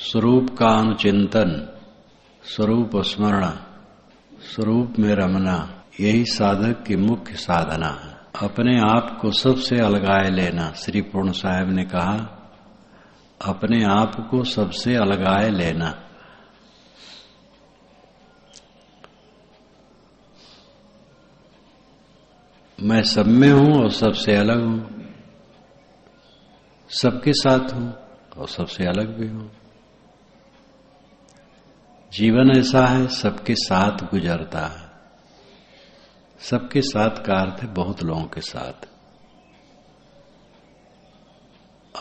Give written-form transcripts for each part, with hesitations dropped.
स्वरूप का अनुचिंतन, स्वरूप स्मरण, स्वरूप में रमना, यही साधक की मुख्य साधना है। अपने आप को सबसे अलगाए लेना। श्री पूर्ण साहब ने कहा, अपने आप को सबसे अलगाए लेना। मैं सब में हूं और सबसे अलग हूं, सबके साथ हूं और सबसे अलग भी हूं। जीवन ऐसा है, सबके साथ गुजरता है। सबके साथ का अर्थ है बहुत लोगों के साथ।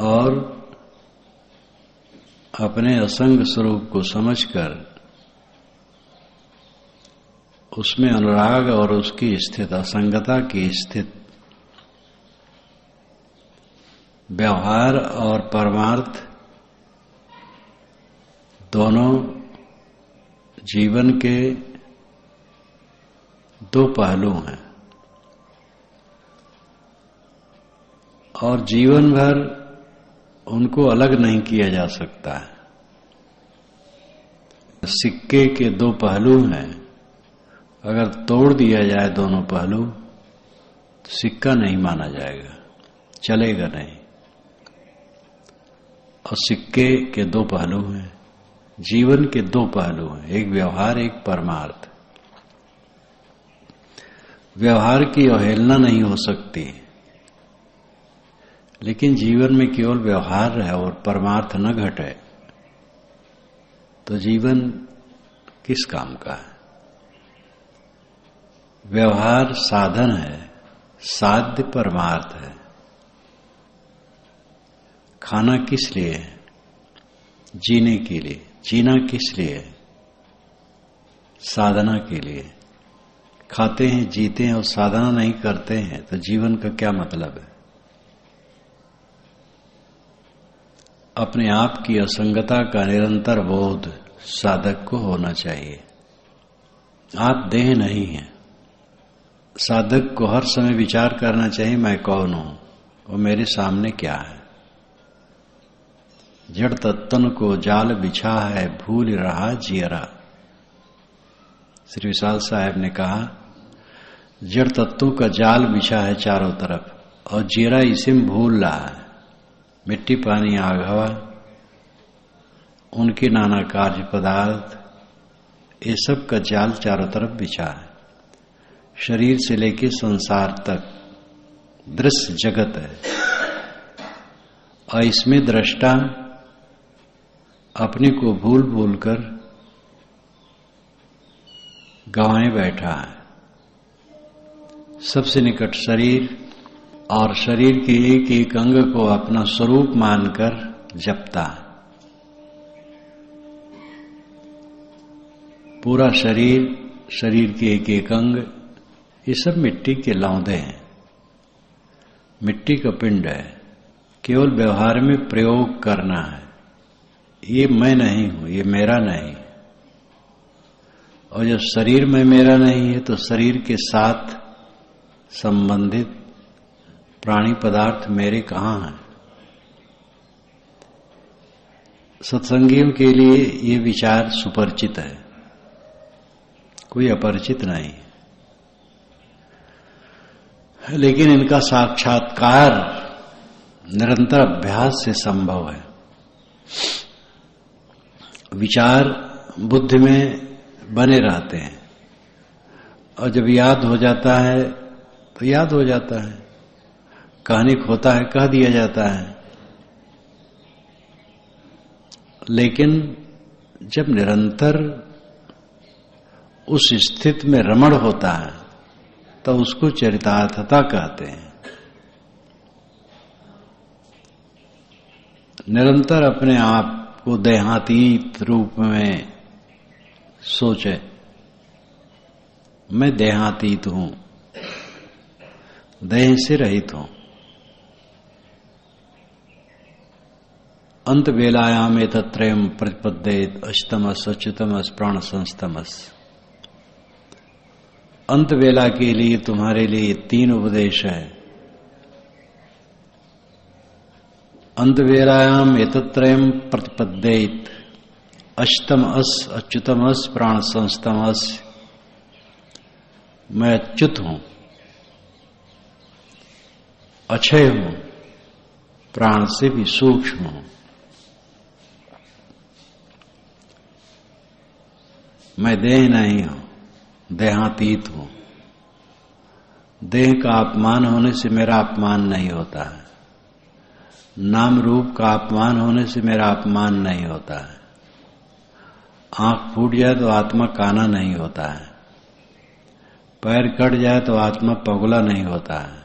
और अपने असंग स्वरूप को समझकर उसमें अनुराग और उसकी स्थित असंगता की स्थित व्यवहार और परमार्थ दोनों जीवन के दो पहलू हैं और जीवन भर उनको अलग नहीं किया जा सकता है। सिक्के के दो पहलू हैं, अगर तोड़ दिया जाए दोनों पहलू तो सिक्का नहीं माना जाएगा, चलेगा नहीं। और सिक्के के दो पहलू हैं, जीवन के दो पहलू हैं, एक व्यवहार, एक परमार्थ। व्यवहार की अवहेलना नहीं हो सकती, लेकिन जीवन में केवल व्यवहार रहे और परमार्थ न घटे तो जीवन किस काम का है। व्यवहार साधन है, साध्य परमार्थ है। खाना किस लिए है? जीने के लिए। जीना किस लिए है? साधना के लिए। खाते हैं, जीते हैं और साधना नहीं करते हैं तो जीवन का क्या मतलब है? अपने आप की असंगता का निरंतर बोध साधक को होना चाहिए। आप देह नहीं हैं। साधक को हर समय विचार करना चाहिए, मैं कौन हूं और मेरे सामने क्या है। जड़ तत्तन को जाल बिछा है, भूल रहा जियरा। श्री विशाल साहब ने कहा, जड़ तत्वों का जाल बिछा है चारों तरफ और जियरा इसे में भूल रहा है। मिट्टी, पानी, आग, हवा, उनके नाना कार्य पदार्थ, ये सब का जाल चारों तरफ बिछा है। शरीर से लेकर संसार तक दृश्य जगत है और इसमें दृष्टा अपने को भूल भूल कर गंवाए बैठा है। सबसे निकट शरीर और शरीर के एक एक अंग को अपना स्वरूप मानकर जपता है। पूरा शरीर, शरीर के एक एक अंग, ये सब मिट्टी के लौंदे हैं, मिट्टी का पिंड है। केवल व्यवहार में प्रयोग करना है। ये मैं नहीं हूं, ये मेरा नहीं। और जब शरीर में मेरा नहीं है तो शरीर के साथ संबंधित प्राणी पदार्थ मेरे कहां हैं। सत्संगियों के लिए ये विचार सुपरिचित है, कोई अपरिचित नहीं। लेकिन इनका साक्षात्कार निरंतर अभ्यास से संभव है। विचार बुद्धि में बने रहते हैं और जब याद हो जाता है तो याद हो जाता है, कहने को होता है कह दिया जाता है। लेकिन जब निरंतर उस स्थिति में रमण होता है तो उसको चरितार्थता कहते हैं। निरंतर अपने आप को देहातीत रूप में सोचे, मैं देहातीत हूं, देह से रहित हूं। अंत वेलायाम एतत्रयम् प्रतिपद्येत अष्टमस् अच्युतमस् प्राण संस्तमस्। अंत वेला के लिए तुम्हारे लिए तीन उपदेश है। अंत वेलायाम एतत्रयम् प्रतिपद्येत, अच्युतम अस, अच्युतम अस, प्राण संस्तम अस। मैं अच्युत हूं, अक्षय हूं, प्राण से भी सूक्ष्म हूं। मैं देह नहीं हूं, देहातीत हूं। देह का अपमान होने से मेरा अपमान नहीं होता है, नाम रूप का अपमान होने से मेरा अपमान नहीं होता है। आंख फूट जाए तो आत्मा काना नहीं होता है, पैर कट जाए तो आत्मा पगला नहीं होता है,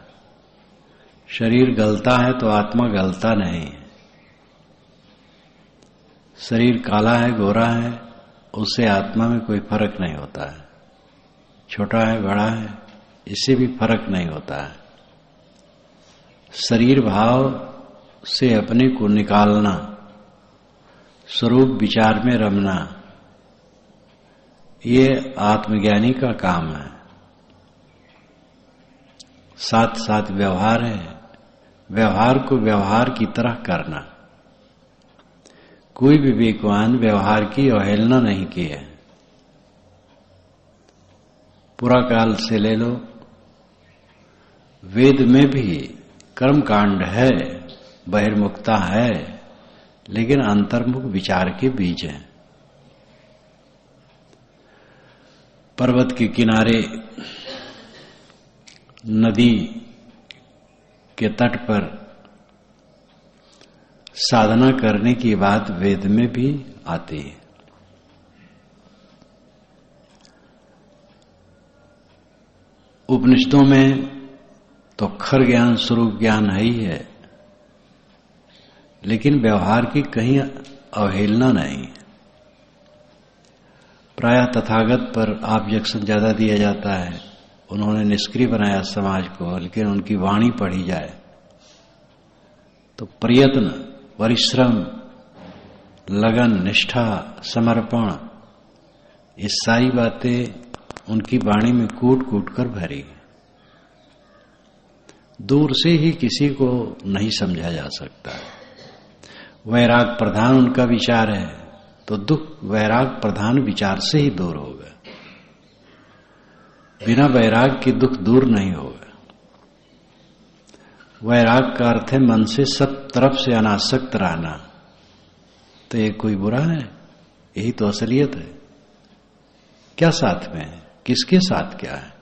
शरीर गलता है तो आत्मा गलता नहीं है। शरीर काला है गोरा है उससे आत्मा में कोई फर्क नहीं होता है, छोटा है बड़ा है इससे भी फर्क नहीं होता है। शरीर भाव से अपने को निकालना, स्वरूप विचार में रमना, ये आत्मज्ञानी का काम है। साथ साथ व्यवहार है, व्यवहार को व्यवहार की तरह करना। कोई भी विवेकवान व्यवहार की अवहेलना नहीं की है। पूरा काल से ले लो, वेद में भी कर्मकांड है, बहिर्मुखता है, लेकिन अंतर्मुख विचार के बीज है। पर्वत के किनारे नदी के तट पर साधना करने की बात वेद में भी आती है। उपनिषदों में तो अक्षर ज्ञान स्वरूप ज्ञान है ही है, लेकिन व्यवहार की कहीं अवहेलना नहीं। प्रायः तथागत पर ऑब्जेक्शन ज्यादा दिया जाता है, उन्होंने निष्क्रिय बनाया समाज को, लेकिन उनकी वाणी पढ़ी जाए तो प्रयत्न, परिश्रम, लगन, निष्ठा, समर्पण, ये सारी बातें उनकी वाणी में कूट कूट कर भरी। दूर से ही किसी को नहीं समझा जा सकता। वैराग प्रधान उनका विचार है तो दुख वैराग प्रधान विचार से ही दूर होगा। बिना वैराग के दुख दूर नहीं होगा। वैराग का अर्थ है मन से सब तरफ से अनासक्त रहना। तो ये कोई बुरा है? यही तो असलियत है। क्या साथ में है, किसके साथ क्या है,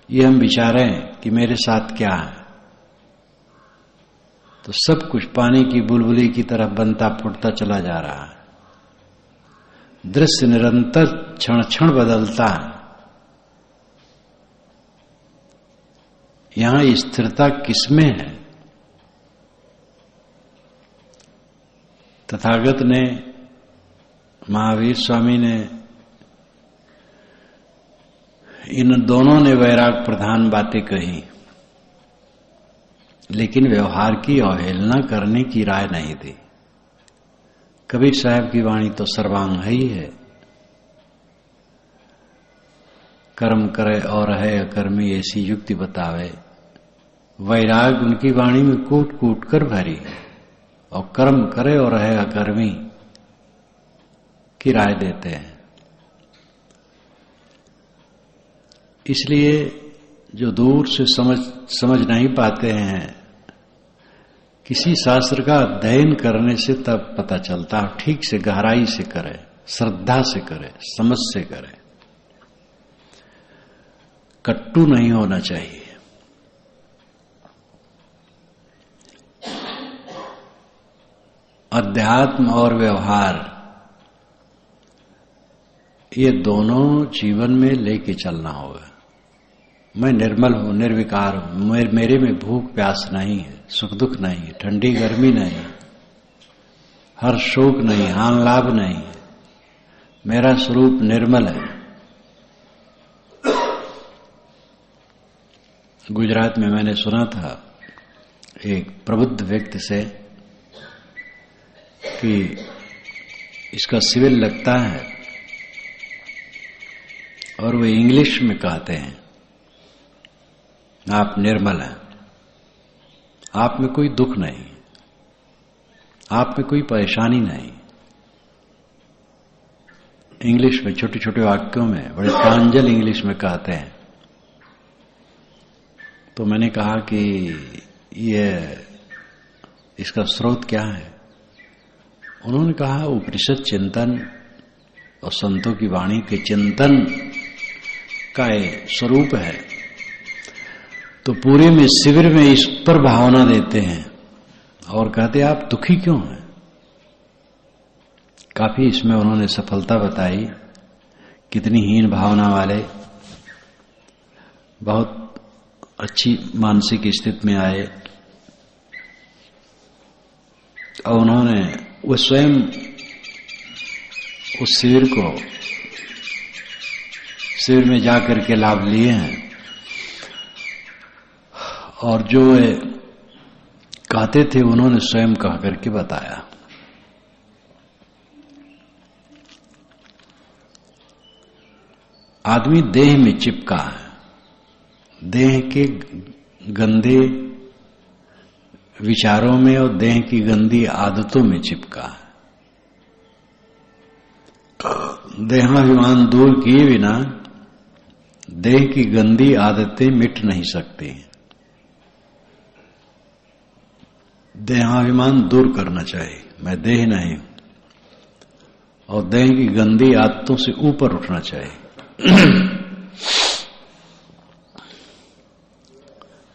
ये हम विचारें कि मेरे साथ क्या है, तो सब कुछ पानी की बुलबुली की तरफ बनता फूटता चला जा रहा है। दृश्य निरंतर क्षण क्षण बदलता है। यहां स्थिरता किसमें है? तथागत ने, महावीर स्वामी ने, इन दोनों ने वैराग प्रधान बातें कही, लेकिन व्यवहार की अवहेलना करने की राय नहीं दी। कबीर साहब की वाणी तो सर्वांग है ही है। कर्म करे और है अकर्मी ऐसी युक्ति बतावे। वैराग उनकी वाणी में कूट कूट कर भरी, और कर्म करे और है अकर्मी की राय देते हैं। इसलिए जो दूर से समझ नहीं पाते हैं, किसी शास्त्र का अध्ययन करने से तब पता चलता है। ठीक से गहराई से करे, श्रद्धा से करे, समझ से करे। कट्टू नहीं होना चाहिए। अध्यात्म और व्यवहार ये दोनों जीवन में लेके चलना होगा। मैं निर्मल हूं, निर्विकार हूं, मेरे में भूख प्यास नहीं है, सुख दुख नहीं है, ठंडी गर्मी नहीं है, हर शोक नहीं, हान लाभ नहीं है, मेरा स्वरूप निर्मल है। गुजरात में मैंने सुना था एक प्रबुद्ध व्यक्ति से कि इसका सिविल लगता है और वो इंग्लिश में कहते हैं, आप निर्मल हैं, आप में कोई दुख नहीं, आप में कोई परेशानी नहीं, इंग्लिश में छोटे छोटे वाक्यों में बड़े प्रांजल इंग्लिश में कहते हैं। तो मैंने कहा कि ये इसका स्रोत क्या है? उन्होंने कहा उपनिषद चिंतन और संतों की वाणी के चिंतन का एक स्वरूप है। तो पूरे में शिविर में इस पर भावना देते हैं और कहते आप दुखी क्यों हैं? काफी इसमें उन्होंने सफलता बताई, कितनी हीन भावना वाले बहुत अच्छी मानसिक स्थिति में आए। और उन्होंने वो स्वयं उस शिविर में जाकर के लाभ लिए हैं। और जो कहते थे उन्होंने स्वयं कह करके बताया। आदमी देह में चिपका है, देह के गंदे विचारों में और देह की गंदी आदतों में चिपका है। देहाभिमान दूर किए बिना देह की गंदी आदतें मिट नहीं सकती। देहाभिमान दूर करना चाहिए, मैं देह नहीं हूं, और देह की गंदी आदतों से ऊपर उठना चाहिए।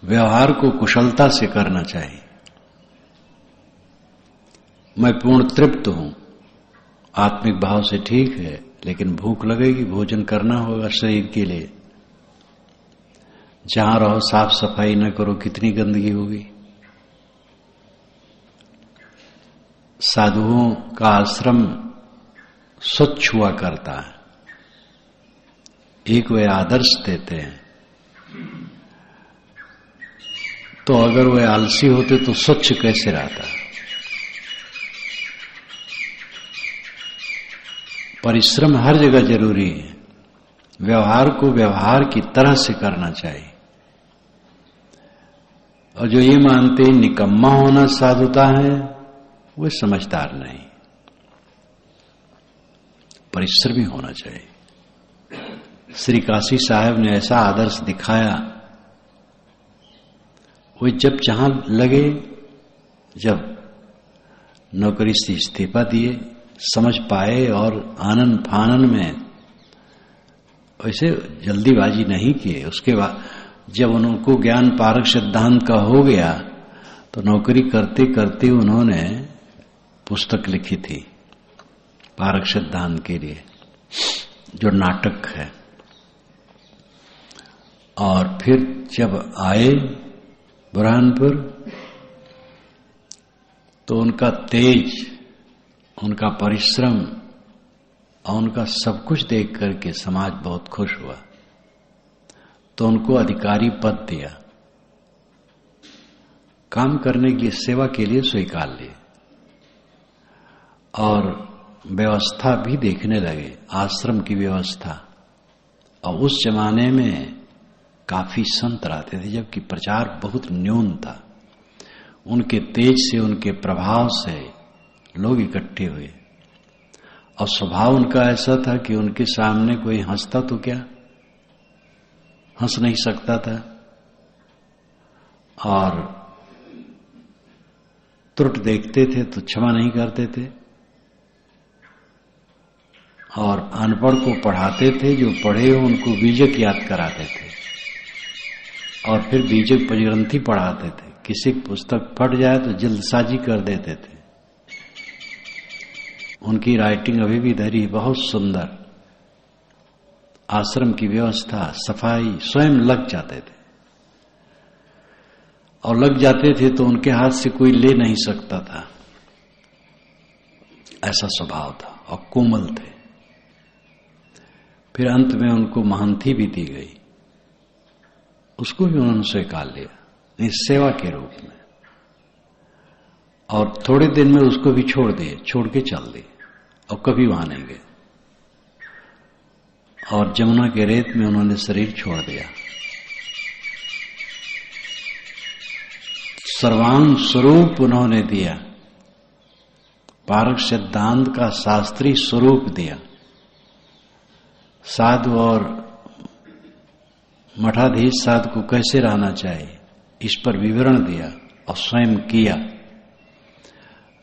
व्यवहार को कुशलता से करना चाहिए। मैं पूर्ण तृप्त हूं, आत्मिक भाव से ठीक है, लेकिन भूख लगेगी, भोजन करना होगा शरीर के लिए। जहां रहो साफ सफाई न करो, कितनी गंदगी होगी। साधुओं का आश्रम स्वच्छ हुआ करता है, एक वे आदर्श देते हैं। तो अगर वे आलसी होते तो स्वच्छ कैसे रहता? परिश्रम हर जगह जरूरी है। व्यवहार को व्यवहार की तरह से करना चाहिए। और जो ये मानते हैं निकम्मा होना साधुता है, वो समझदार नहीं। परिश्रमी होना चाहिए। श्री काशी साहब ने ऐसा आदर्श दिखाया। वो जब जहां लगे, जब नौकरी से इस्तीफा दिए, समझ पाए और आनन फानन में वैसे जल्दीबाजी नहीं किए। उसके बाद जब उनको ज्ञान पारक सिद्धांत का हो गया तो नौकरी करते करते उन्होंने पुस्तक लिखी थी पारक सिद्धांत के लिए, जो नाटक है। और फिर जब आए बुरहानपुर तो उनका तेज, उनका परिश्रम और उनका सब कुछ देख करके समाज बहुत खुश हुआ। तो उनको अधिकारी पद दिया, काम करने के लिए, सेवा के लिए स्वीकार लिए। और व्यवस्था भी देखने लगे, आश्रम की व्यवस्था। और उस जमाने में काफी संत रहते थे, जबकि प्रचार बहुत न्यून था। उनके तेज से, उनके प्रभाव से लोग इकट्ठे हुए। और स्वभाव उनका ऐसा था कि उनके सामने कोई हंसता तो क्या, हंस नहीं सकता था। और त्रुटि देखते थे तो क्षमा नहीं करते थे। और अनपढ़ को पढ़ाते थे, जो पढ़े हो उनको बीजक याद कराते थे। और फिर बीजक पंचग्रंथी पढ़ाते थे। किसी की पुस्तक फट जाए तो जल्दसाजी कर देते थे। उनकी राइटिंग अभी भी धरी, बहुत सुंदर। आश्रम की व्यवस्था, सफाई, स्वयं लग जाते थे। और लग जाते थे तो उनके हाथ से कोई ले नहीं सकता था, ऐसा स्वभाव था। और कोमल थे। फिर अंत में उनको महंती भी दी गई, उसको भी उन्होंने स्वीकार लिया सेवा के रूप में। और थोड़े दिन में उसको भी छोड़ दिए, छोड़ के चल दिए, और कभी वहां नहीं गए। और जमुना के रेत में उन्होंने शरीर छोड़ दिया। सर्वांग स्वरूप उन्होंने दिया, पारक सिद्धांत का शास्त्रीय स्वरूप दिया। साधु और मठाधीश साधु को कैसे रहना चाहिए, इस पर विवरण दिया और स्वयं किया।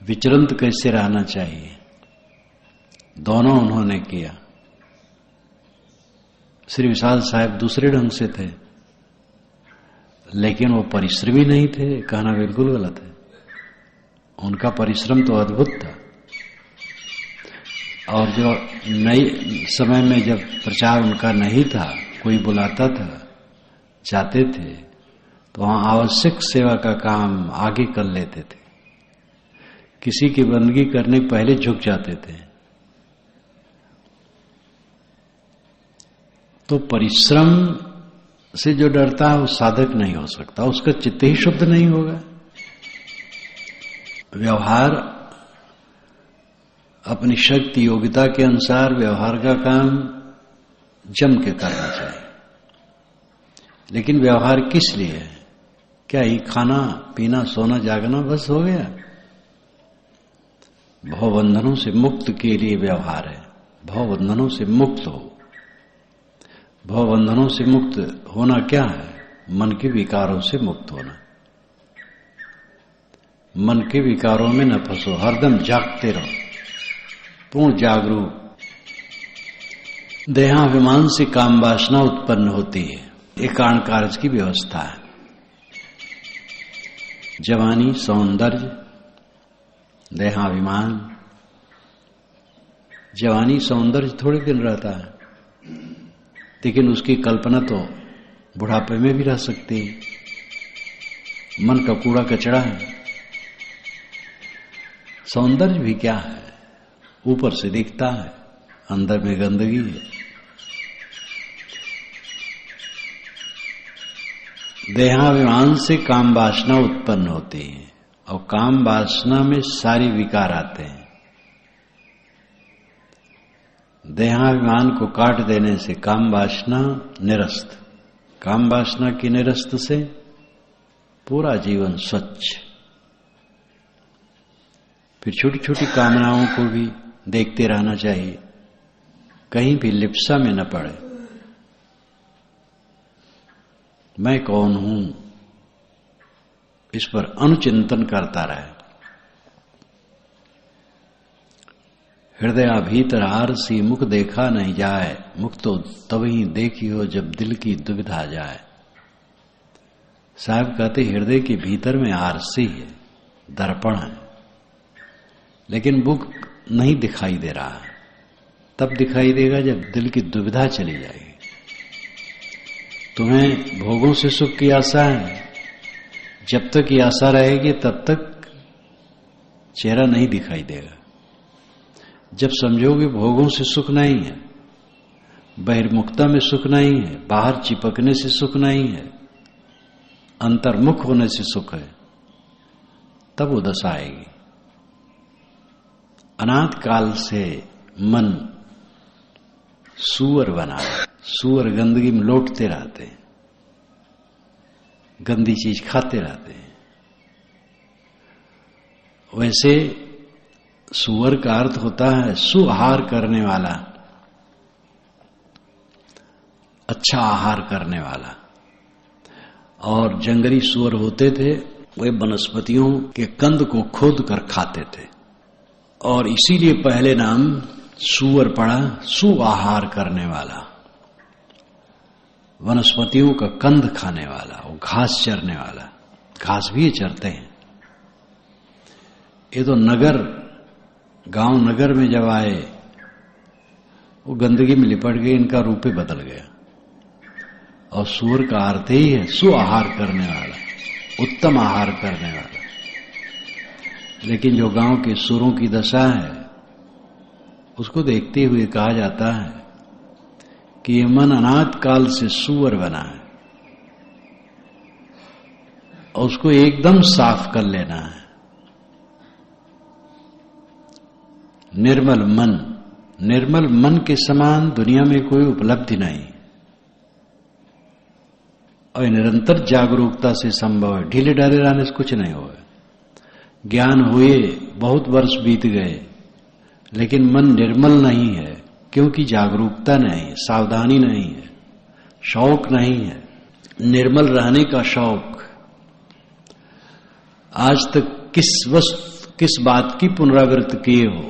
विचरंत कैसे रहना चाहिए, दोनों उन्होंने किया। श्री विशाल साहब दूसरे ढंग से थे, लेकिन वो परिश्रमी नहीं थे, कहना बिल्कुल गलत है। उनका परिश्रम तो अद्भुत था। और जो नई समय में जब प्रचार उनका नहीं था, कोई बुलाता था, जाते थे, तो वहां आवश्यक सेवा का काम आगे कर लेते थे। किसी की बंदगी करने पहले झुक जाते थे। तो परिश्रम से जो डरता है वो साधक नहीं हो सकता, उसका चित्त ही शुद्ध नहीं होगा। व्यवहार अपनी शक्ति योग्यता के अनुसार व्यवहार का काम जम के करना चाहिए। लेकिन व्यवहार किस लिए है? क्या ही खाना पीना सोना जागना बस हो गया? भवबंधनों से मुक्त के लिए व्यवहार है। भवबंधनों से मुक्त हो। भवबंधनों से मुक्त होना क्या है? मन के विकारों से मुक्त होना। मन के विकारों में न फंसो, हरदम जागते रहो, पूर्ण जागरूक। देहाभिमान से काम वासना उत्पन्न होती है, ये कारण कार्य की व्यवस्था है। जवानी, सौंदर्य, देहाभिमान। जवानी सौंदर्य थोड़े दिन रहता है, लेकिन उसकी कल्पना तो बुढ़ापे में भी रह सकती है। मन का कूड़ा कचड़ा है। सौंदर्य भी क्या है? ऊपर से दिखता है, अंदर में गंदगी है। देहाभिमान से काम वासना उत्पन्न होती है, और काम वासना में सारी विकार आते हैं। देहाभिमान को काट देने से काम वासना निरस्त, काम वासना की निरस्त से पूरा जीवन स्वच्छ। फिर छोटी छोटी कामनाओं को भी देखते रहना चाहिए, कहीं भी लिप्सा में न पड़े। मैं कौन हूं, इस पर अनुचिंतन करता रहे। हृदय भीतर आरसी मुख देखा नहीं जाए, मुख तो तभी देखी हो जब दिल की दुविधा जाए। साहब कहते हृदय के भीतर में आरसी है, दर्पण है, लेकिन मुख नहीं दिखाई दे रहा है। तब दिखाई देगा जब दिल की दुविधा चली जाएगी। तुम्हें भोगों से सुख की आशा है, जब तक ये आशा रहेगी तब तक चेहरा नहीं दिखाई देगा। जब समझोगे भोगों से सुख नहीं है, बहिर्मुखता में सुख नहीं है, बाहर चिपकने से सुख नहीं है, अंतर्मुख होने से सुख है, तब वो दशा आएगी। अनाथ काल से मन सूअर बना है। सूअर गंदगी में लौटते रहते हैं, गंदी चीज खाते रहते हैं। वैसे सूअर का अर्थ होता है सुआहार करने वाला, अच्छा आहार करने वाला। और जंगली सूअर होते थे, वे वनस्पतियों के कंद को खोद कर खाते थे, और इसीलिए पहले नाम सूअर पड़ा, सुआहार करने वाला, वनस्पतियों का कंद खाने वाला, वो घास चरने वाला। घास भी ये चरते हैं। ये तो नगर, गांव नगर में जब आए, वो गंदगी में लिपट गए, इनका रूप ही बदल गया। और सूअर का अर्थ ही है सुआहार करने वाला, उत्तम आहार करने वाला। लेकिन जो गांव के सूरों की दशा है, उसको देखते हुए कहा जाता है कि ये मन अनाथ काल से सूअर बना है, और उसको एकदम साफ कर लेना है। निर्मल मन, निर्मल मन के समान दुनिया में कोई उपलब्धि नहीं, और निरंतर जागरूकता से संभव है। ढीले ढाले रहने से कुछ नहीं होगा। ज्ञान हुए, बहुत वर्ष बीत गए, लेकिन मन निर्मल नहीं है, क्योंकि जागरूकता नहीं, सावधानी नहीं है, शौक नहीं है, निर्मल रहने का शौक। आज तक किस बात की पुनरावृत्ति किए हो?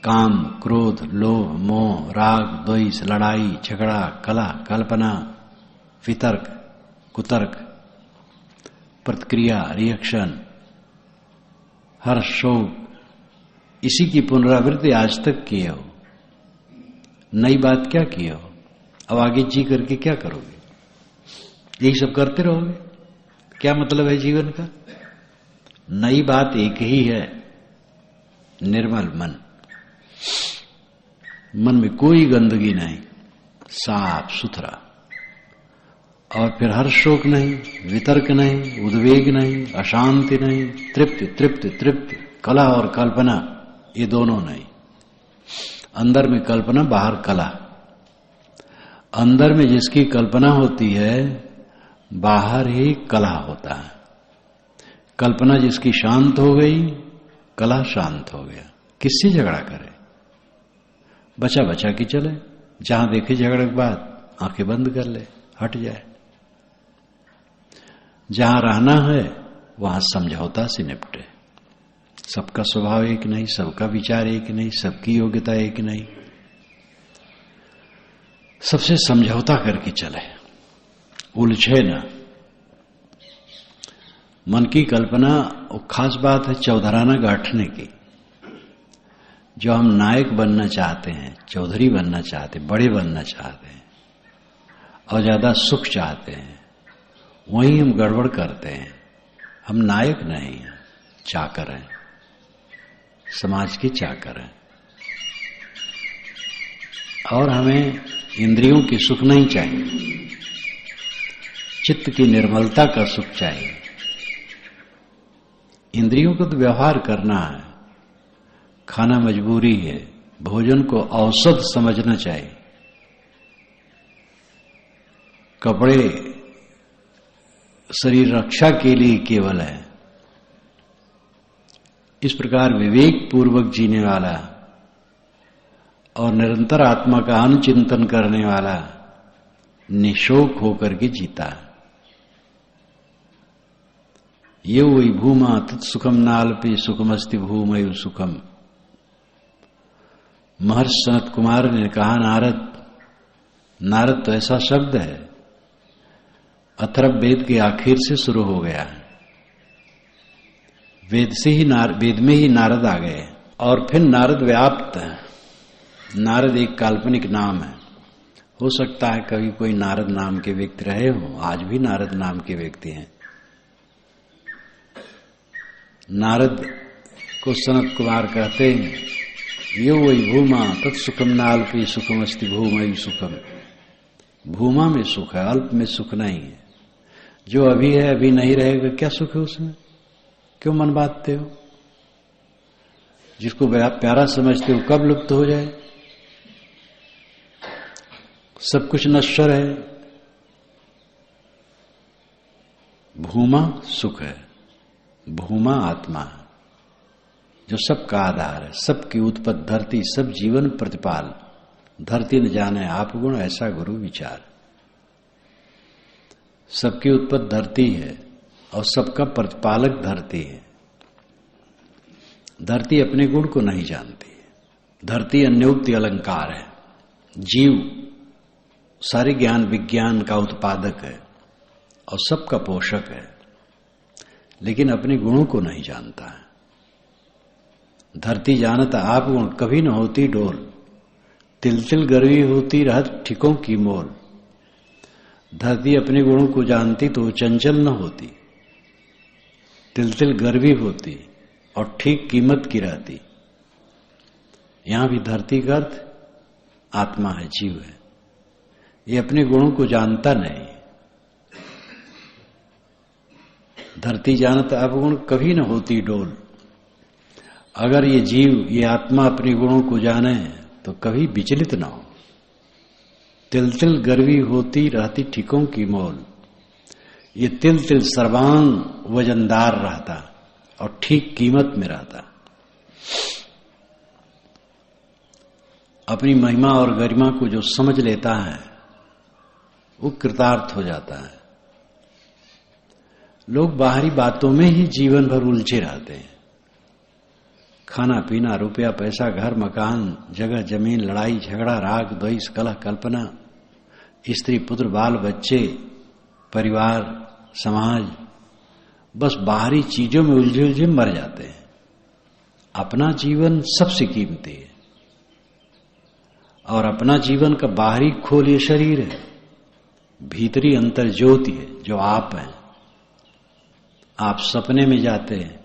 काम, क्रोध, लोभ, मोह, राग, द्वेष, लड़ाई, झगड़ा, कला, कल्पना, वितर्क, कुतर्क, प्रतिक्रिया, रिएक्शन, हर्ष, शोक, इसी की पुनरावृत्ति आज तक किए हो। नई बात क्या किए हो? अब आगे जी करके क्या करोगे? यही सब करते रहोगे? क्या मतलब है जीवन का? नई बात एक ही है, निर्मल मन। मन में कोई गंदगी नहीं, साफ सुथरा, और फिर हर्ष शोक नहीं, वितर्क नहीं, उद्वेग नहीं, अशांति नहीं, तृप्ति तृप्ति तृप्ति, कला और कल्पना, ये दोनों नहीं। अंदर में कल्पना, बाहर कला। अंदर में जिसकी कल्पना होती है, बाहर ही कला होता है। कल्पना जिसकी शांत हो गई, कला शांत हो गया। किससे झगड़ा करे? बचा बचा की चले, जहां देखे झगड़े के बाद आंखें बंद कर ले, हट जाए। जहां रहना है वहां समझौता से निपटे। सबका स्वभाव एक नहीं, सबका विचार एक नहीं, सबकी योग्यता एक नहीं, सबसे समझौता करके चले, उलझे ना। मन की कल्पना वो खास बात है चौधराना गांठने की। जो हम नायक बनना चाहते हैं, चौधरी बनना चाहते हैं, बड़े बनना चाहते हैं और ज्यादा सुख चाहते हैं, वहीं हम गड़बड़ करते हैं। हम नायक नहीं हैं, चाकर हैं, समाज के चाकर हैं। और हमें इंद्रियों की सुख नहीं चाहिए, चित्त की निर्मलता का सुख चाहिए। इंद्रियों को तो व्यवहार करना है, खाना मजबूरी है, भोजन को औसत समझना चाहिए। कपड़े शरीर रक्षा के लिए केवल है। इस प्रकार विवेक पूर्वक जीने वाला और निरंतर आत्मा का अनुचिंतन करने वाला निशोक होकर के जीता है। ये वही भूमा तत्सुखम नाल्पे सुखमस्ति भूमयु सुखम। महर्षि सनत कुमार ने कहा, नारद तो ऐसा शब्द है, अथर्व वेद के आखिर से शुरू हो गया है। वेद में ही नारद आ गए और फिर नारद व्याप्त है। नारद एक काल्पनिक नाम है। हो सकता है कभी कोई नारद नाम के व्यक्ति रहे हो, आज भी नारद नाम के व्यक्ति हैं। नारद को सनत कुमार कहते हैं, यो वही भूमा तत्सुखम नाल्पे सुखमस्ति भूमयु सुखम। भूमा में सुख है, अल्प में सुख नहीं है। जो अभी है अभी नहीं रहेगा, क्या सुख है उसमें? क्यों मन बांधते हो? जिसको प्यारा समझते हो कब लुप्त हो जाए? सब कुछ नश्वर है। भूमा सुख है, भूमा आत्मा है, जो सबका आधार है, सबकी उत्पत्ति धरती, सब जीवन प्रतिपाल। धरती न जाने आप गुण, ऐसा गुरु विचार। सबकी उत्पत्ति धरती है और सबका प्रतिपालक धरती है। धरती अपने गुण को नहीं जानती है। धरती अन्योक्ति अलंकार है। जीव सारे ज्ञान विज्ञान का उत्पादक है और सबका पोषक है, लेकिन अपने गुणों को नहीं जानता है। धरती जानता आप गुण, कभी न होती डोल। तिल तिल गर्वी होती रहत ठिकों की मोल। धरती अपने गुणों को जानती तो वो चंचल न होती, तिल तिल गर्वी होती और ठीक कीमत की रहती। यहां भी धरती का अर्थ आत्मा है, जीव है। ये अपने गुणों को जानता नहीं। धरती जानता अवगुण, कभी न होती डोल। अगर ये जीव, ये आत्मा अपने गुणों को जाने तो कभी विचलित ना हो। तिल तिल गर्वी होती रहती ठिकों की मोल। ये तिल तिल सर्वांग वजनदार रहता और ठीक कीमत में रहता। अपनी महिमा और गरिमा को जो समझ लेता है वो कृतार्थ हो जाता है। लोग बाहरी बातों में ही जीवन भर उलझे रहते हैं। खाना पीना, रुपया पैसा, घर मकान, जगह जमीन, लड़ाई झगड़ा, राग द्वेष, कलह कल्पना, स्त्री पुत्र बाल बच्चे, परिवार, समाज, बस बाहरी चीजों में उलझे उलझे मर जाते हैं। अपना जीवन सबसे कीमती है और अपना जीवन का बाहरी खोल ये शरीर है, भीतरी अंतर ज्योति है जो आप हैं। आप सपने में जाते हैं,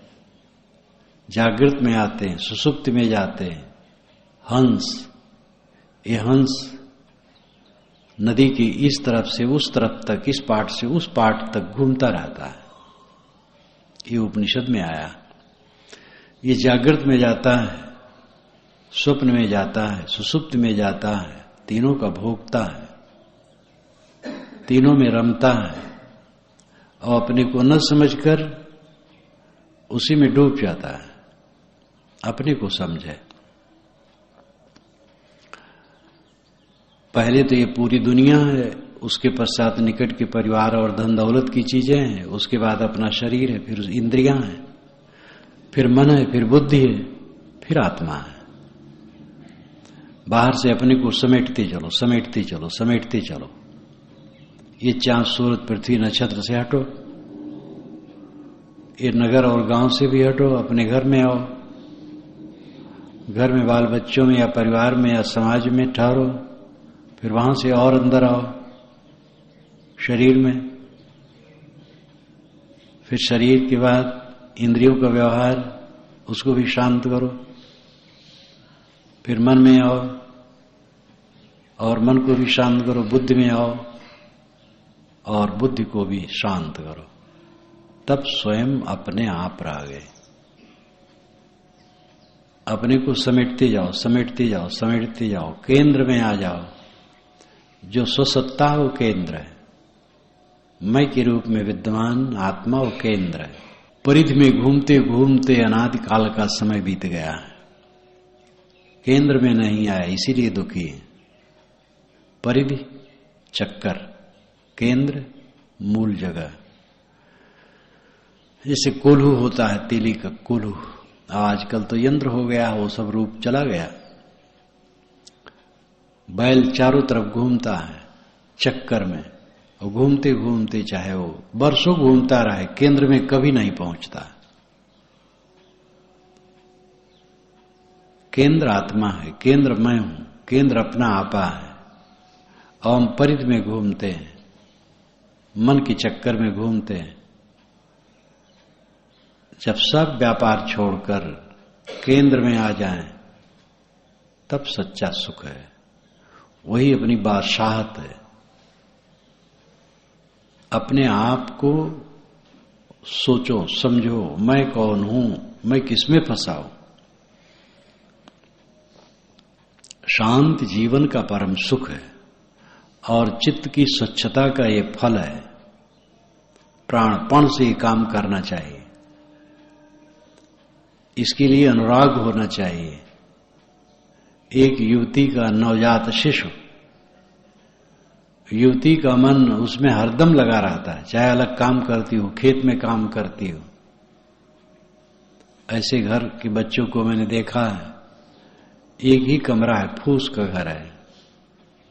जागृत में आते हैं, सुसुप्ति में जाते हैं। हंस, ये हंस नदी की इस तरफ से उस तरफ तक, इस पाट से उस पाट तक घूमता रहता है। ये उपनिषद में आया। ये जागृत में जाता है, स्वप्न में जाता है, सुसुप्ति में जाता है, तीनों का भोगता है, तीनों में रमता है और अपने को न समझकर उसी में डूब जाता है। अपने को समझे। पहले तो ये पूरी दुनिया है, उसके पश्चात निकट के परिवार और धन दौलत की चीजें हैं, उसके बाद अपना शरीर है, फिर इंद्रियां हैं, फिर मन है, फिर बुद्धि है, फिर आत्मा है। बाहर से अपने को समेटते चलो, समेटते चलो, समेटते चलो। ये चांद सूरज पृथ्वी नक्षत्र से हटो, ये नगर और गांव से भी हटो, अपने घर में आओ, घर में बाल बच्चों में या परिवार में या समाज में ठहरो, फिर वहां से और अंदर आओ शरीर में, फिर शरीर के बाद इंद्रियों का व्यवहार, उसको भी शांत करो, फिर मन में आओ और मन को भी शांत करो, बुद्धि में आओ और बुद्धि को भी शांत करो। तब स्वयं अपने आप रह गए। अपने को समेटते जाओ, समेटते जाओ, समेटते जाओ, केंद्र में आ जाओ। जो स्वसत्ता है वो केंद्र है, मैं के रूप में विद्यमान आत्मा वो केंद्र है। परिधि में घूमते घूमते अनादि काल का समय बीत गया है, केंद्र में नहीं आया, इसीलिए दुखी है। परिधि चक्कर, केंद्र मूल जगह। जैसे कोल्हू होता है, तीली का कोल्हू, आजकल तो यंत्र हो गया, वो सब रूप चला गया। बैल चारों तरफ घूमता है चक्कर में, और घूमते घूमते चाहे वो बरसों घूमता रहे, केंद्र में कभी नहीं पहुंचता। केंद्र आत्मा है, केंद्र मैं हूं, केंद्र अपना आपा है। और हम परिधि में घूमते हैं, मन के चक्कर में घूमते हैं। जब सब व्यापार छोड़कर केंद्र में आ जाएं, तब सच्चा सुख है, वही अपनी बादशाहत है। अपने आप को सोचो, समझो, मैं कौन हूं, मैं किसमें फंसा हूं। शांत जीवन का परम सुख है और चित्त की स्वच्छता का ये फल है। प्राणपण से काम करना चाहिए, इसके लिए अनुराग होना चाहिए। एक युवती का नवजात शिशु, युवती का मन उसमें हरदम लगा रहता है, चाहे अलग काम करती हो, खेत में काम करती हो। ऐसे घर के बच्चों को मैंने देखा है, एक ही कमरा है, फूस का घर है,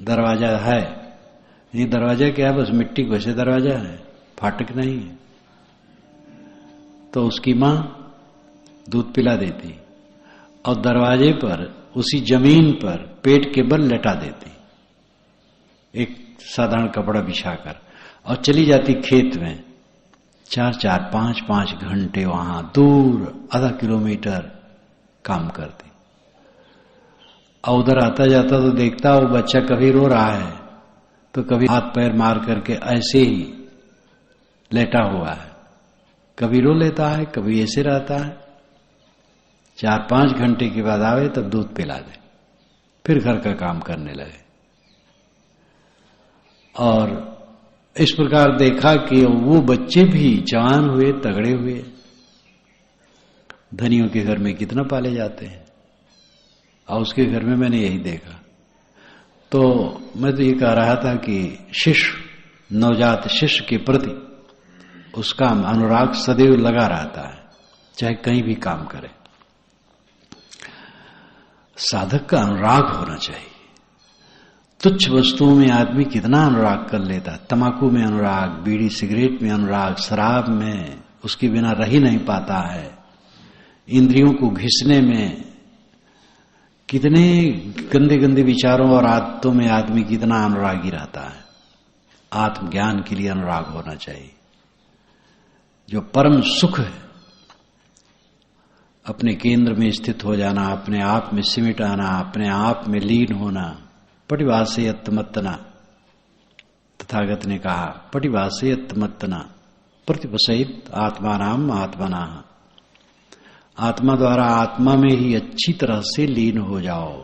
दरवाजा है, ये दरवाजा क्या है, बस मिट्टी का से दरवाजा है, फाटक नहीं है। तो उसकी मां दूध पिला देती और दरवाजे पर, उसी जमीन पर पेट के बल लेटा देती, एक साधारण कपड़ा बिछाकर, और चली जाती खेत में। 4-4, 5-5 घंटे वहां दूर आधा किलोमीटर काम करती। और उधर आता जाता तो देखता वो बच्चा कभी रो रहा है तो कभी हाथ पैर मार करके ऐसे ही लेटा हुआ है, कभी रो लेता है, कभी ऐसे रहता है। 4-5 घंटे के बाद आवे तब दूध पिला दे, फिर घर का काम करने लगे। और इस प्रकार देखा कि वो बच्चे भी जवान हुए, तगड़े हुए। धनियों के घर में कितना पाले जाते हैं, और उसके घर में मैंने यही देखा, तो मैं तो ये कह रहा था कि शिष्य, नवजात शिष्य के प्रति उसका अनुराग सदैव लगा रहता है, चाहे कहीं भी काम करे। साधक का अनुराग होना चाहिए। तुच्छ वस्तुओं में आदमी कितना अनुराग कर लेता है, तंबाकू में अनुराग, बीड़ी सिगरेट में अनुराग, शराब में उसके बिना रह ही नहीं पाता है, इंद्रियों को घिसने में, कितने गंदे गंदे विचारों और आदतों में आदमी कितना अनुरागी रहता है। आत्मज्ञान के लिए अनुराग होना चाहिए। जो परम सुख है, अपने केंद्र में स्थित हो जाना, अपने आप में सिमट आना, अपने आप में लीन होना, पटिभासेयत्तमत्तना, तथागत ने कहा पटिभासेयत्तमत्तना प्रतिपसयित आत्मानाम आत्मना। आत्मा द्वारा आत्मा में ही अच्छी तरह से लीन हो जाओ।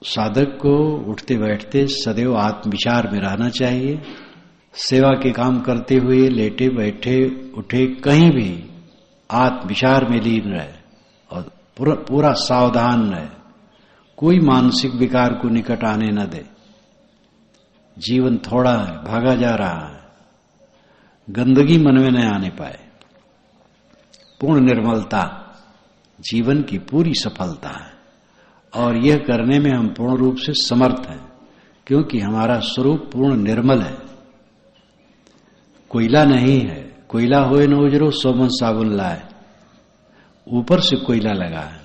साधक को उठते बैठते सदैव आत्म विचार में रहना चाहिए। सेवा के काम करते हुए, लेटे बैठे उठे कहीं भी आत्म विचार में लीन रहे और पूरा सावधान रहे, कोई मानसिक विकार को निकट आने न दे। जीवन थोड़ा है, भागा जा रहा है, गंदगी मन में न आने पाए। पूर्ण निर्मलता जीवन की पूरी सफलता है, और यह करने में हम पूर्ण रूप से समर्थ हैं, क्योंकि हमारा स्वरूप पूर्ण निर्मल है। कोयला नहीं है, कोयला होए न उजरो सोमन साबुन लाए, ऊपर से कोयला लगा है।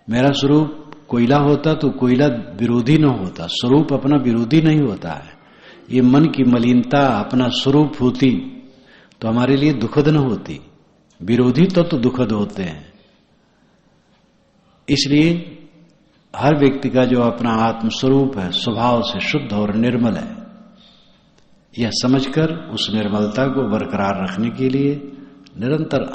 मेरा स्वरूप कोयला होता तो कोयला विरोधी न होता, स्वरूप अपना विरोधी नहीं होता है। ये मन की मलिनता अपना स्वरूप होती तो हमारे लिए दुखद न होती, विरोधी तो दुखद होते हैं। इसलिए हर व्यक्ति का जो अपना आत्म स्वरूप है, स्वभाव से शुद्ध और निर्मल है, यह समझकर उस निर्मलता को बरकरार रखने के लिए निरंतर